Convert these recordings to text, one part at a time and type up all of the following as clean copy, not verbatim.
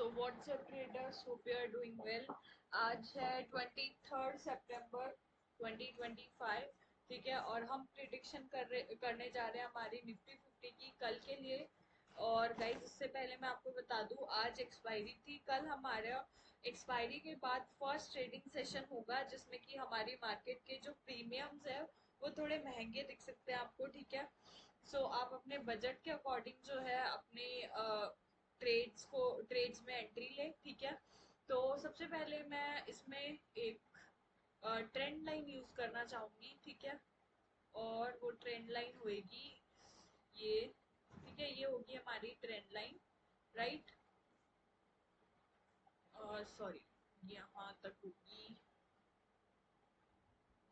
So WhatsApp traders, hope you are doing well. आज है 23 सितंबर 2025, ठीक है। और हम प्रिडिक्शन करने जा रहे हैं हमारी निफ्टी 50 की कल के लिए। और गाइज, इससे पहले मैं आपको बता दूं, आज एक्सपायरी थी। कल हमारा एक्सपायरी के बाद फर्स्ट ट्रेडिंग सेशन होगा, जिसमें कि हमारी मार्केट के जो प्रीमियम्स है वो थोड़े महंगे दिख सकते हैं आपको, ठीक है। सो आप अपने बजट के अकॉर्डिंग जो है अपने ट्रेड्स में एंट्री ले, ठीक है। तो सबसे पहले मैं इसमें एक ट्रेंड लाइन यूज करना चाहूंगी, ठीक है। और वो ट्रेंड लाइन होगी ये, ठीक है। ये होगी हमारी ट्रेंड लाइन, राइट। सॉरी, यहाँ तक होगी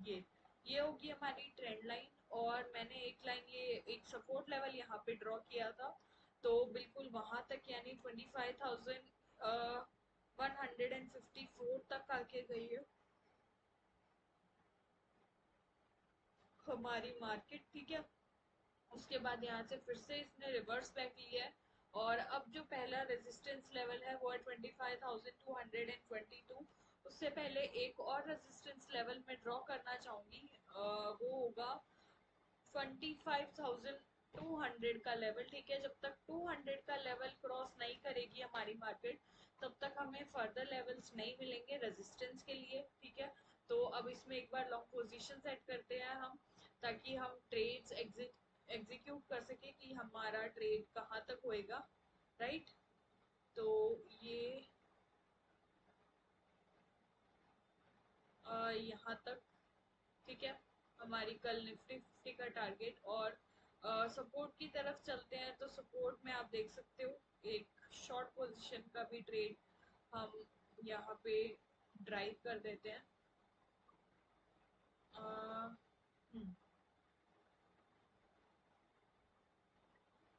ये ये होगी हमारी ट्रेंड लाइन। और मैंने एक लाइन, ये एक सपोर्ट लेवल यहाँ पे ड्रॉ किया था, तो बिल्कुल वहां तक, यानी 25,154 तक आके गई है हमारी मार्केट, ठीक है। उसके बाद यहाँ से फिर से इसने रिवर्स बैक लिया है। और अब जो पहला रेजिस्टेंस लेवल है वो है 25,222। उससे पहले एक और रेजिस्टेंस लेवल में ड्रॉ करना चाहूंगी, वो होगा 25,200 का लेवल, ठीक है। जब तक 200 का लेवल क्रॉस नहीं करेगी हमारी मार्केट, तब तक हमें फर्दर लेवल्स नहीं मिलेंगे रेजिस्टेंस के लिए, ठीक है। तो अब इसमें एक बार लॉन्ग पोजीशन सेट करते हैं हम, ताकि हम ट्रेड्स एग्जीक्यूट कर सके कि हमारा ट्रेड कहाँ तक होएगा, राइट। तो ये यहाँ तक, ठीक है, हमारी कल निफ्टी 50 का टारगेट। और सपोर्ट की तरफ चलते हैं, तो सपोर्ट में आप देख सकते हो एक शॉर्ट पोजीशन का भी ट्रेड हम यहाँ पे ड्राइव कर देते हैं। अ, हम्म,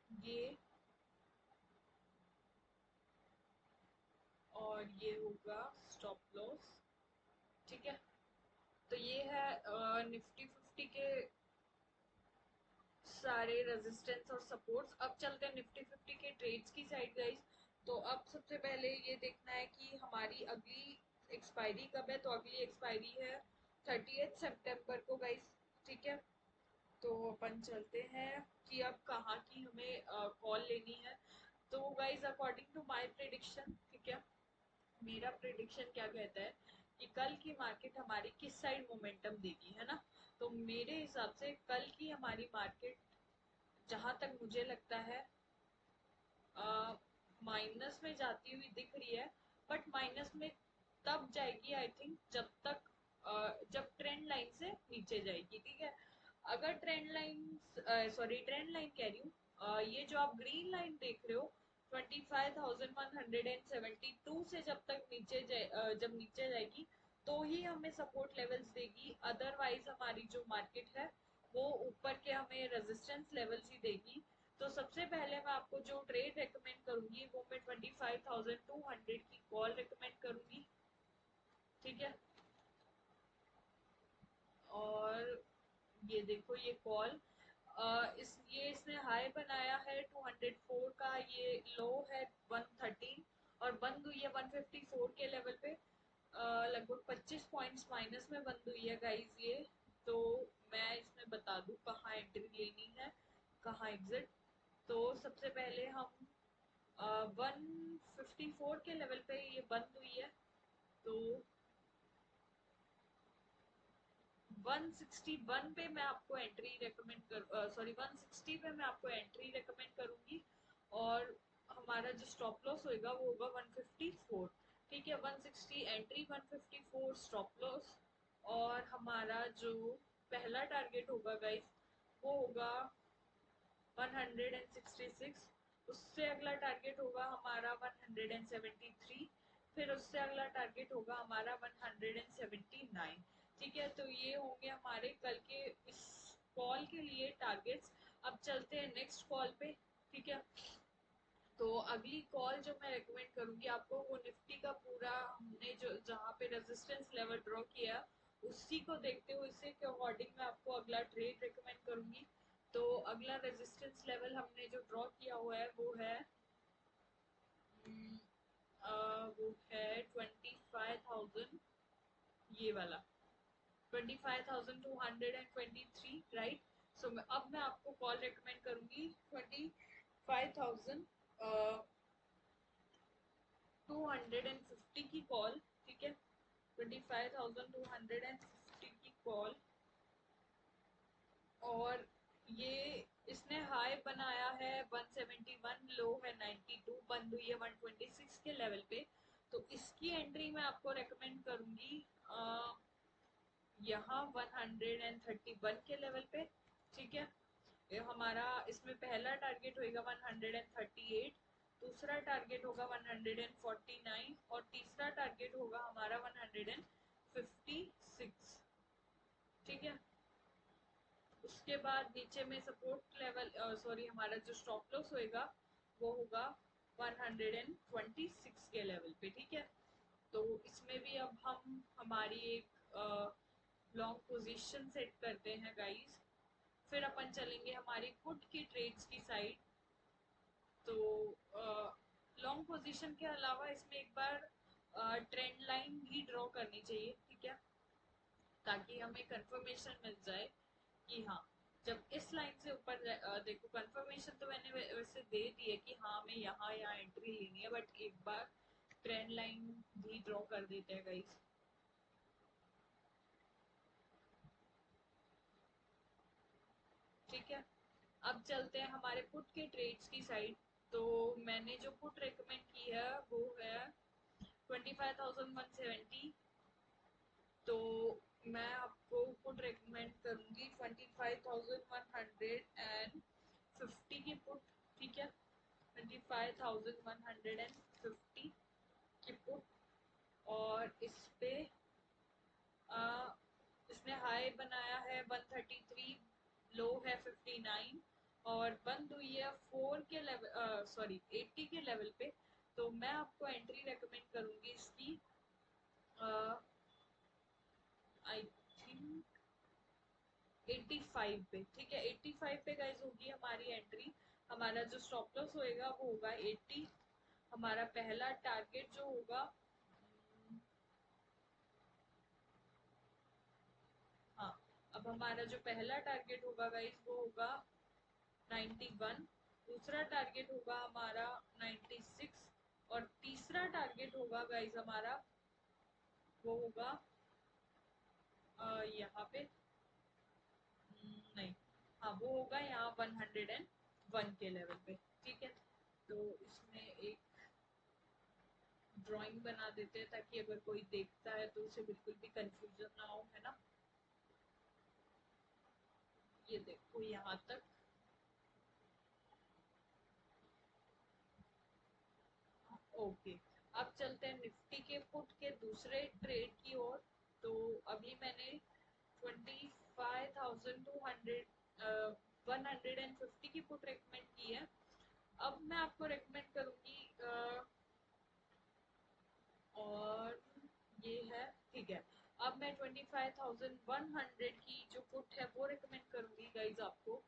ये और ये होगा स्टॉप लॉस, ठीक है। तो ये है निफ्टी 50 के सारे रेजिस्टेंस और सपोर्ट्स। अब चलते हैं निफ्टी 50 के ट्रेड्स की साइड, गाइस। तो अब सबसे पहले ये देखना है कि हमारी अगली एक्सपायरी कब है। तो अगली एक्सपायरी है 30 सितंबर को, गाइस, ठीक है। तो अपन चलते हैं कि अब कहाँ की हमें कॉल लेनी है। तो guys, according to my prediction, ठीक है, मेरा प्रिडिक्शन क्या कहता है कि कल की मार्केट हमारी किस साइड मोमेंटम देगी, है ना। तो मेरे हिसाब से कल की हमारी मार्केट, जहां तक मुझे लगता है, माइनस में जाती हुई दिख रही है। बट माइनस में तब जाएगी आई थिंक जब तक जब ट्रेंड लाइन से नीचे जाएगी, ठीक है। अगर trend line, sorry, trend line कह रही हूँ, ये जो आप ग्रीन लाइन देख रहे हो 25,172 से जब तक नीचे जब नीचे जाएगी, तो ही हमें सपोर्ट लेवल्स देगी। अदरवाइज हमारी जो मार्केट है वो ऊपर के हमें रेजिस्टेंस लेवल्स ही देगी। तो सबसे पहले मैं आपको जो ट्रेड रेकमेंड करूंगी वो मैं 25,200 की कॉल रेकमेंड करूंगी, ठीक है। और ये देखो, ये कॉल, इसने हाई बनाया है 204 का, ये लो है 113, और बंद हुई है 154 के लेवल पे। लगभग 25 पॉइंट्स माइनस में बंद हुई है, गाइज, ये। तो मैं इसमें बता दूं कहाँ एंट्री लेनी है, कहाँ एग्जिट। तो सबसे पहले हम 154 के लेवल पे ये बंद हुई है, तो 161 पे मैं आपको एंट्री रेकमेंड कर, सॉरी, 160 पे मैं आपको एंट्री रेकमेंड करूंगी। और हमारा जो स्टॉप लॉस होगा वो होगा 154, ठीक है। 160 एंट्री, 154 स्टॉप लॉस। और हमारा जो पहला टारगेट होगा, गाइस, वो होगा 166। उससे अगला टारगेट होगा हमारा 173। फिर उससे अगला टारगेट होगा हमारा 179, ठीक है। तो ये होंगे हमारे कल के इस कॉल के लिए टारगेट्स। अब चलते हैं नेक्स्ट कॉल पे, ठीक है। तो अगली कॉल जो मैं रेकमेंड करूंगी आपको, वो निफ्टी का पूरा हमने जो जहाँ पे रेजिस्टेंस लेवल ड्रॉ किया उसी को देखते हुए, इसी के अकॉर्डिंग मैं आपको अगला ट्रेड रेकमेंड करूंगी। तो अगला रेजिस्टेंस लेवल हमने जो ड्रॉ किया हुआ है वो है 25,000, ये वाला 25,223, राइट। सो अब मैं आपको कॉल रेकमेंड करूंगी 25,250 की कॉल, ठीक है। 25,250 की कॉल, और ये इसने हाई बनाया है 171, लो है 92, बंद हुई है 126 के लेवल पे। तो इसकी एंट्री मैं आपको रेकमेंड करूंगी यहाँ 131 के लेवल पे, ठीक है। ये हमारा इसमें पहला टारगेट होगा 138, दूसरा टारगेट होगा 149 और तीसरा टारगेट होगा हमारा 156, ठीक है। उसके बाद नीचे में सपोर्ट लेवल सॉरी हमारा जो स्टॉप लॉस होएगा वो होगा 126 के लेवल पे, ठीक है। तो इसमें भी अब हम हमारी एक लॉन्ग पोजीशन सेट करते हैं गाइस। फिर अपन चलेंगे हमारी पुट की ट्रेड्स की साइड। तो लॉन्ग पोजीशन के अलावा इसमें एक बार ट्रेंड लाइन भी ड्रॉ करनी चाहिए, ठीक है, ताकि हमें कंफर्मेशन मिल जाए कि हाँ, जब इस लाइन से ऊपर देखो, कंफर्मेशन तो मैंने वैसे दे दी है कि हाँ हमें यहाँ एंट्री लेनी है, बट एक बार ट्रेंड लाइन भी ड्रॉ कर देते हैं गाइस। ठीक है, अब चलते हैं हमारे पुट के ट्रेड्स की साइड। तो मैंने जो पुट रेकमेंड की है वो है 25,170। तो मैं आपको पुट रेकमेंड करूंगी 25,150 की पुट, ठीक है। 25,150 की पुट, और इस पे इसने हाई बनाया है 133, लो है 59 और बंद हुई है 4 के लेवल, सॉरी 80 के लेवल पे। तो मैं आपको एंट्री रेकमेंड करूंगी इसकी आई थिंक 85 पे, ठीक है। 85 पे गाइस होगी हमारी एंट्री। हमारा जो स्टॉप लॉस होएगा वो होगा 80। हमारा पहला टारगेट जो होगा, हाँ, अब हमारा जो पहला टारगेट होगा गाइस वो होगा 91, दूसरा टारगेट होगा हमारा 96 और तीसरा टारगेट होगा गाइस हमारा वो होगा यहाँ पे, नहीं, हाँ वो होगा यहाँ 101 के लेवल पे, ठीक है। तो इसमें एक ड्राइंग बना देते हैं ताकि अगर कोई देखता है तो उसे बिल्कुल भी कंफ्यूजन ना हो, है ना। ये देखो यहाँ तक। ओके, अब चलते हैं निफ्टी के पुट के दूसरे ट्रेड की ओर। तो अभी मैंने 25,200 150 की पुट रेकमेंड की है। अब मैं आपको रेकमेंड करूंगी और ये है, ठीक है। अब मैं 25,100 की जो पुट है वो रेकमेंड करूंगी गाइज आपको,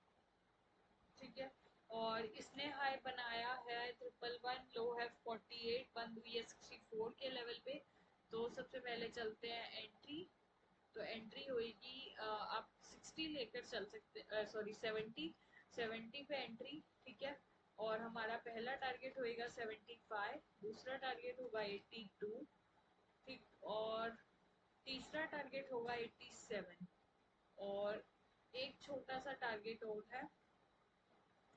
ठीक है। और इसने हाई बनाया है 111, लो है 48, बंद हुई है 64 के लेवल पे। तो सबसे पहले चलते हैं एंट्री। तो एंट्री होगी आप 60 लेकर चल सकते, सॉरी 70 पे एंट्री, ठीक है। और हमारा पहला टारगेट होएगा 75, दूसरा टारगेट होगा 82, ठीक, और तीसरा टारगेट होगा 87, और एक छोटा सा टारगेट और है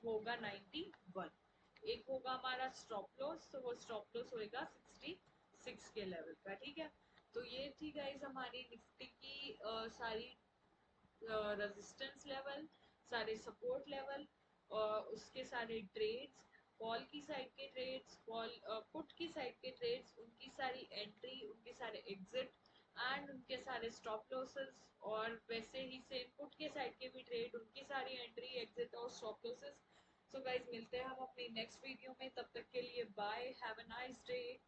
होगा 91। एक होगा हमारा स्टॉप लॉस, तो वो स्टॉप लॉस होएगा 66 के लेवल का, ठीक है। तो ये थी गाइस हमारी निफ्टी की सारी रेजिस्टेंस लेवल, सारे सपोर्ट लेवल, उसके सारे ट्रेड्स, कॉल की साइड के ट्रेड्स, कॉल पुट की साइड के ट्रेड्स, उनकी सारी एंट्री, उनके सारे एग्जिट एंड उनके सारे स्टॉप लॉसेस, और वैसे ही सेम पुट के साइड के भी ट्रेड, उनकी सारी एंट्री, एग्जिट और स्टॉप लॉसेस। सो गाइज मिलते हैं हम अपनी नेक्स्ट वीडियो में, तब तक के लिए bye, have a nice day.